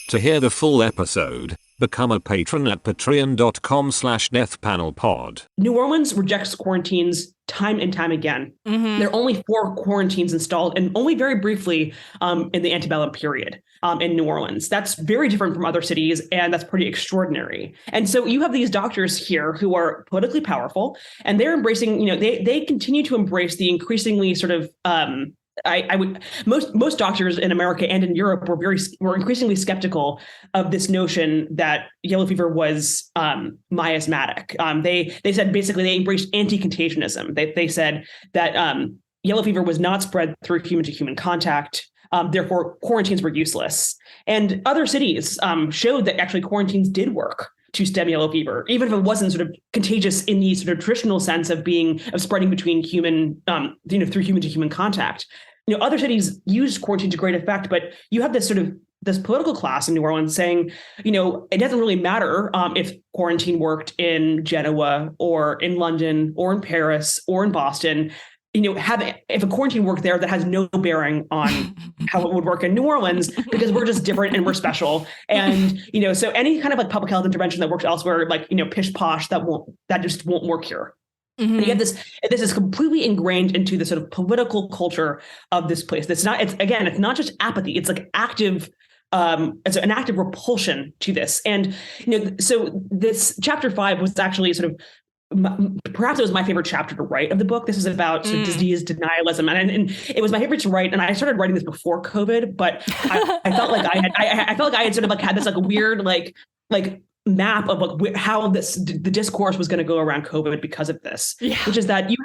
To hear the full episode, become a patron at patreon.com/deathpanelpod. New Orleans rejects quarantines time and time again. There are only 4 quarantines installed, and only very briefly in the antebellum period in New Orleans. That's very different from other cities, and that's pretty extraordinary. And so you have these doctors here who are politically powerful, and they're embracing, they continue to embrace the increasingly sort of most doctors in America and in Europe were increasingly skeptical of this notion that yellow fever was miasmatic. They said basically they embraced anti-contagionism. They said that yellow fever was not spread through human to human contact. Therefore, quarantines were useless. And other cities showed that actually quarantines did work to stem yellow fever, even if it wasn't sort of contagious in the sort of traditional sense of spreading between human, through human to human contact. Other cities used quarantine to great effect, but you have this political class in New Orleans saying, it doesn't really matter if quarantine worked in Genoa or in London or in Paris or in Boston. If a quarantine worked there, that has no bearing on how it would work in New Orleans, because we're just different and we're special. And, so any kind of like public health intervention that works elsewhere, like, pish posh, that just won't work here. And you have this is completely ingrained into the sort of political culture of this place. It's not just apathy. It's like active, it's an active repulsion to this. And, so this chapter 5 was actually sort of, perhaps it was my favorite chapter to write of the book. This is about sort of disease denialism, and it was my favorite to write. And I started writing this before COVID, but I felt like I had sort of like had this like weird like map of like how the discourse was going to go around COVID because of this, which is that you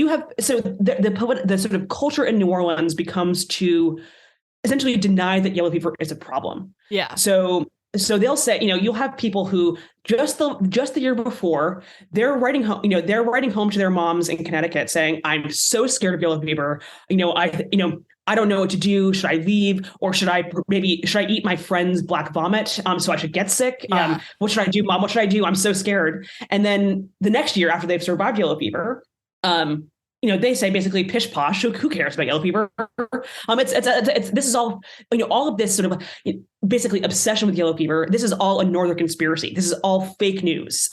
have so the sort of culture in New Orleans becomes to essentially deny that yellow fever is a problem. Yeah. So they'll say, you'll have people who just the year before, they're writing home to their moms in Connecticut saying, I'm so scared of yellow fever. I don't know what to do. Should I leave, or should I eat my friend's black vomit? So I should get sick. Yeah. What should I do, Mom? What should I do? I'm so scared. And then the next year, after they've survived yellow fever, they say basically pish posh. Who cares about yellow fever? This is all, all of this sort of basically obsession with yellow fever. This is all a Northern conspiracy. This is all fake news.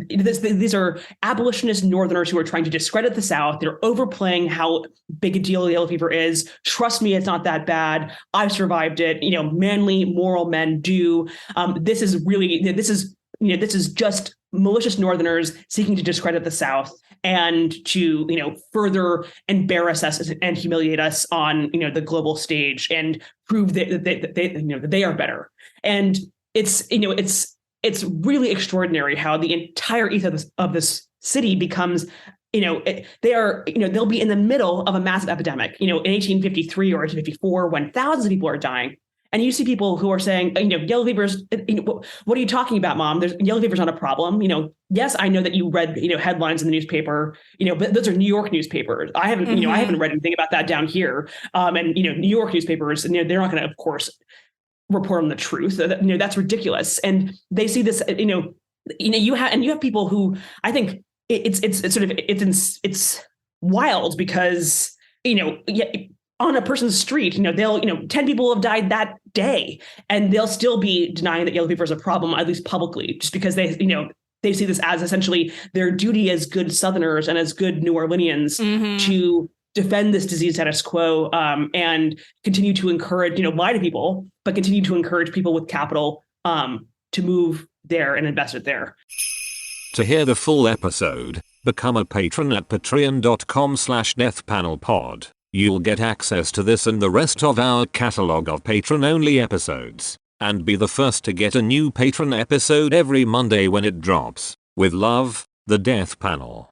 These are abolitionist Northerners who are trying to discredit the South. They're overplaying how big a deal yellow fever is. Trust me, it's not that bad. I've survived it. Manly, moral men do. This is just malicious Northerners seeking to discredit the South and to, further embarrass us and humiliate us on, the global stage and prove that they are better. And it's really extraordinary how the entire ethos of this city becomes, they'll be in the middle of a massive epidemic, in 1853 or 1854, when thousands of people are dying. And you see people who are saying, yellow fever's, what are you talking about, Mom? Yellow fever's not a problem. Yes, I know that you read, headlines in the newspaper, but those are New York newspapers. I haven't, I haven't read anything about that down here. And, New York newspapers, they're not going to, of course, report on the truth. That's ridiculous. And they see this, you have people who I think it's wild because, on a person's street, they'll, 10 people have died that day, and they'll still be denying that yellow fever is a problem, at least publicly, just because they see this as essentially their duty as good Southerners and as good New Orleanians to defend this disease status quo and continue to encourage, lie to people, but continue to encourage people with capital to move there and invest it there. To hear the full episode, become a patron at patreon.com/deathpanelpod. You'll get access to this and the rest of our catalog of patron-only episodes, and be the first to get a new patron episode every Monday when it drops. With love, the Death Panel.